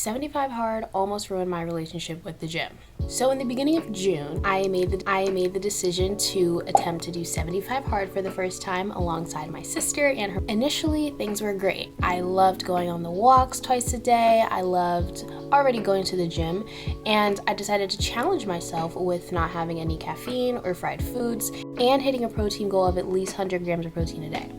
75 hard almost ruined my relationship with the gym. So in the beginning of June, I made the decision to attempt to do 75 hard for the first time alongside my sister and her. Initially, things were great. I loved going on the walks twice a day. I loved already going to the gym, and I decided to challenge myself with not having any caffeine or fried foods and hitting a protein goal of at least 100 grams of protein a day.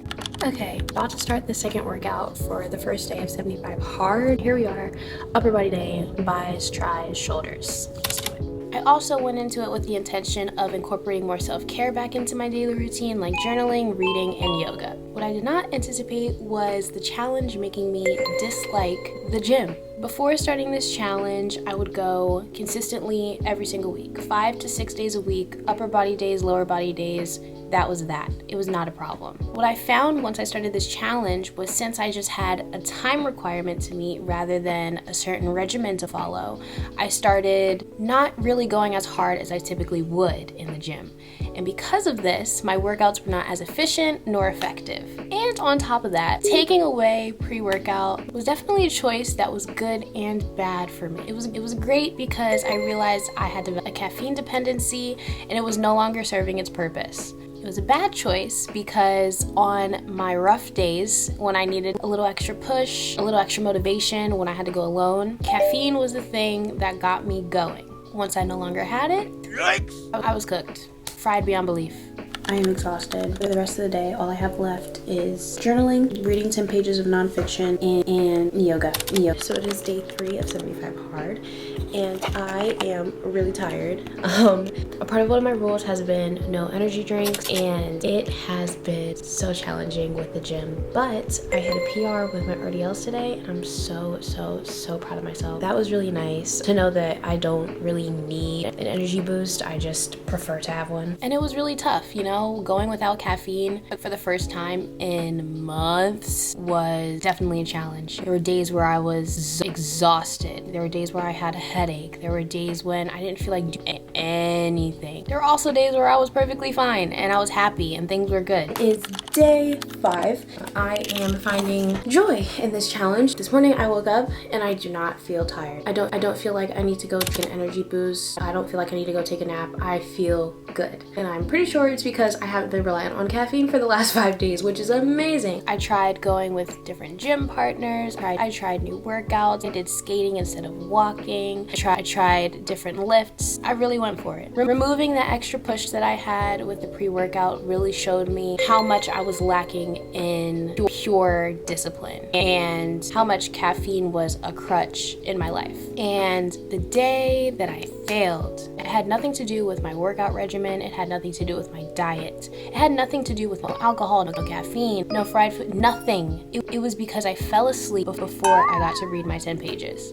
Okay, about to start the second workout for the first day of 75 hard. Here we are, upper body day, bis, tris, shoulders. Let's do it. I also went into it with the intention of incorporating more self-care back into my daily routine, like journaling, reading, and yoga. What I did not anticipate was the challenge making me dislike the gym. Before starting this challenge, I would go consistently every single week, 5 to 6 days a week, upper body days, lower body days. That was that. It was not a problem. What I found once I started this challenge was, since I just had a time requirement to meet rather than a certain regimen to follow, I started not really going as hard as I typically would in the gym. And because of this, my workouts were not as efficient nor effective. And on top of that, taking away pre-workout was definitely a choice that was good and bad for me. It was great because I realized I had a caffeine dependency and it was no longer serving its purpose. It was a bad choice because on my rough days, when I needed a little extra push, a little extra motivation, when I had to go alone, caffeine was the thing that got me going. Once I no longer had it, I was cooked. Fried beyond belief. I am exhausted. For the rest of the day, all I have left is journaling, reading 10 pages of nonfiction, and yoga. So it is day 3 of 75 hard, and I am really tired. A part of one of my rules has been no energy drinks, and it has been so challenging with the gym. But I hit a PR with my RDLs today, and I'm so proud of myself. That was really nice to know that I don't really need an energy boost. I just prefer to have one. And it was really tough, you know? Going without caffeine for the first time in months was definitely a challenge. There were days where I was exhausted. There were days where I had a headache. There were days when I didn't feel like doing anything. There were also days where I was perfectly fine and I was happy and things were good. It's day 5. I am finding joy in this challenge. This morning I woke up and I do not feel tired. I don't feel like I need to go take an energy boost. I don't feel like I need to go take a nap. I feel good. And I'm pretty sure it's because I haven't been reliant on caffeine for the last 5 days, which is amazing. I tried going with different gym partners. I tried new workouts. I did skating instead of walking. I tried different lifts. I really went for it. Removing the extra push that I had with the pre-workout really showed me how much I was lacking in pure discipline and how much caffeine was a crutch in my life. And the day that I failed, it had nothing to do with my workout regimen. It had nothing to do with my diet. It had nothing to do with no alcohol, no caffeine, no fried food, nothing. It was because I fell asleep before I got to read my 10 pages.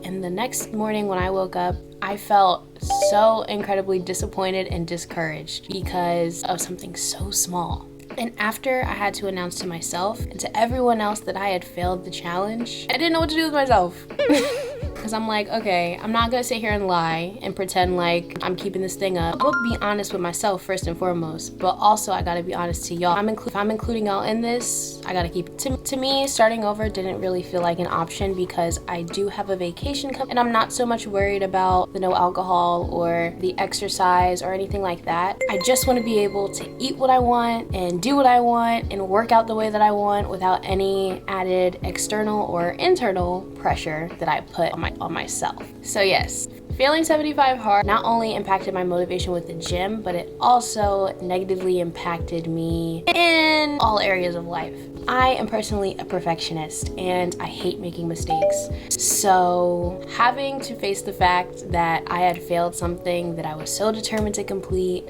And the next morning when I woke up, I felt so incredibly disappointed and discouraged because of something so small. And after I had to announce to myself and to everyone else that I had failed the challenge, I didn't know what to do with myself. Because I'm like, okay, I'm not gonna sit here and lie and pretend like I'm keeping this thing up. I'm gonna be honest with myself first and foremost, but also I gotta be honest to y'all. If I'm including y'all in this, I gotta keep it. To me, starting over didn't really feel like an option because I do have a vacation coming and I'm not so much worried about the no alcohol or the exercise or anything like that. I just want to be able to eat what I want and do what I want and work out the way that I want without any added external or internal pressure that I put on myself. So yes, failing 75 hard not only impacted my motivation with the gym, but it also negatively impacted me in all areas of life. I am personally a perfectionist and I hate making mistakes. So having to face the fact that I had failed something that I was so determined to complete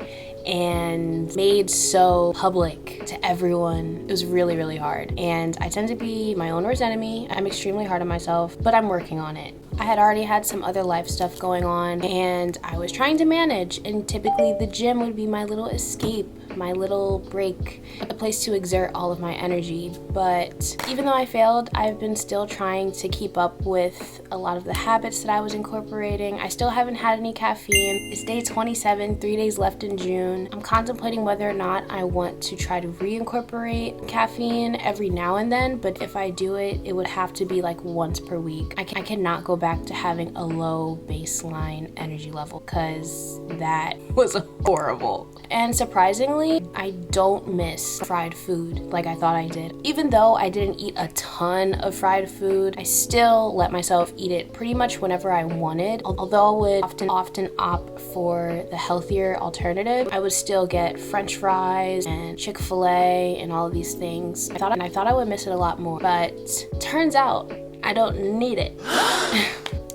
and made so public to everyone, it was really hard. And I tend to be my own worst enemy. I'm extremely hard on myself, but I'm working on it. I had already had some other life stuff going on, and I was trying to manage, and typically the gym would be my little escape, my little break, a place to exert all of my energy. But even though I failed, I've been still trying to keep up with a lot of the habits that I was incorporating. I still haven't had any caffeine. It's day 27, 3 days left in June. I'm contemplating whether or not I want to try to reincorporate caffeine every now and then, but if I do it, it would have to be like once per week. I cannot go back to having a low baseline energy level, because that was horrible. And surprisingly, I don't miss fried food like I thought I did. Even though I didn't eat a ton of fried food, I still let myself eat it pretty much whenever I wanted. Although I would often opt for the healthier alternative, I would still get French fries and Chick-fil-A and all of these things. I thought I would miss it a lot more, but turns out I don't need it.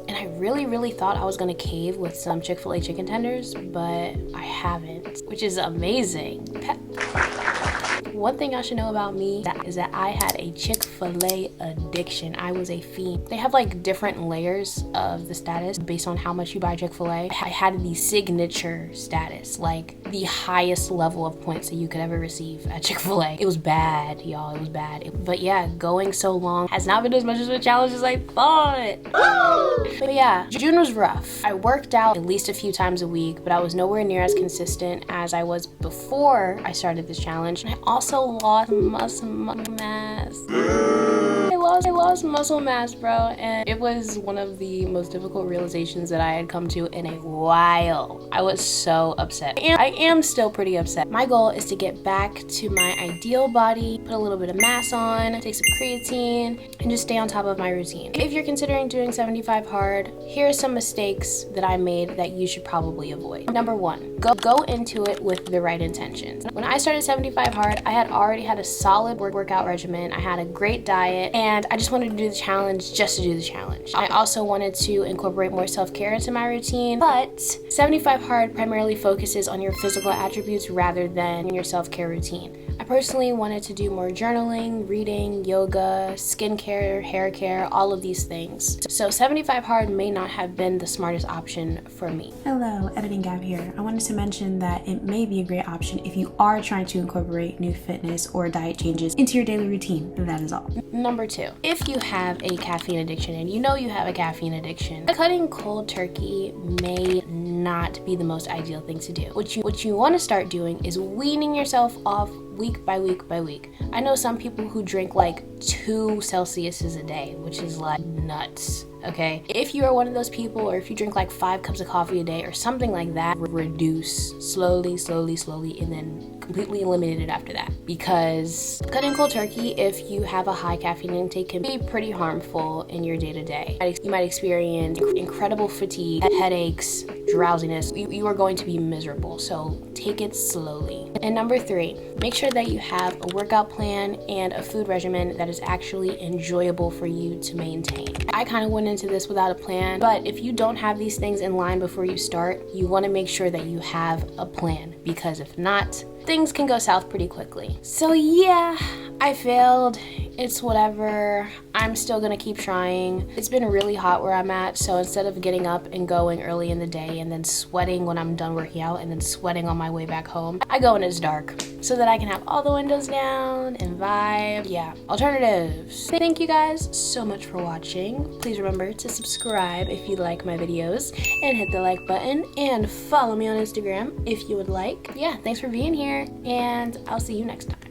And I really thought I was gonna cave with some Chick-fil-A chicken tenders, but I haven't, which is amazing. One thing y'all should know about me is that I had a Chick-fil-A addiction. I was a fiend. They have like different layers of the status based on how much you buy Chick-fil-A. I had the signature status, like the highest level of points that you could ever receive at Chick-fil-A. It was bad, y'all, it was bad. But yeah, going so long has not been as much of a challenge as I thought. But yeah, June was rough. I worked out at least a few times a week, but I was nowhere near as consistent as I was before I started this challenge. And I also lost muscle mass. I lost muscle mass, bro, and it was one of the most difficult realizations that I had come to in a while. I was so upset. I am still pretty upset. My goal is to get back to my ideal body, put a little bit of mass on, take some creatine, and just stay on top of my routine. If you're considering doing 75 hard, here are some mistakes that I made that you should probably avoid. Number one, go into it with the right intentions. When I started 75 hard, I had already had a solid workout regimen. I had a great diet, and I just wanted to do the challenge just to do the challenge. I also wanted to incorporate more self-care into my routine, but 75 hard primarily focuses on your physical attributes rather than your self-care routine. I personally wanted to do more journaling, reading, yoga, skincare, hair care, all of these things. So 75 hard may not have been the smartest option for me. Hello, Editing Gab here. I wanted to mention that it may be a great option if you are trying to incorporate new fitness or diet changes into your daily routine. That is all. Number two, if you have a caffeine addiction, and you know you have a caffeine addiction, cutting cold turkey may not be the most ideal thing to do. What you want to start doing is weaning yourself off week by week by week. I know some people who drink like 2 Celsiuses a day, which is like nuts. Okay, if you are one of those people, or if you drink like 5 cups of coffee a day or something like that, reduce slowly, and then completely eliminate it after that. Because cutting cold turkey, if you have a high caffeine intake, can be pretty harmful in your day-to-day. You might experience incredible fatigue, headaches, drowsiness. You are going to be miserable, so take it slowly. And number 3, make sure that you have a workout plan and a food regimen that is actually enjoyable for you to maintain. I kind of went into this without a plan, but if you don't have these things in line before you start, you want to make sure that you have a plan, because if not, things can go south pretty quickly. So yeah, I failed. It's whatever. I'm still gonna keep trying. It's been really hot where I'm at, so instead of getting up and going early in the day and then sweating when I'm done working out and then sweating on my way back home, I go when it's dark so that I can have all the windows down and vibe. Yeah, alternatives. Thank you guys so much for watching. Please remember to subscribe if you like my videos and hit the like button and follow me on Instagram if you would like. Yeah, thanks for being here, and I'll see you next time.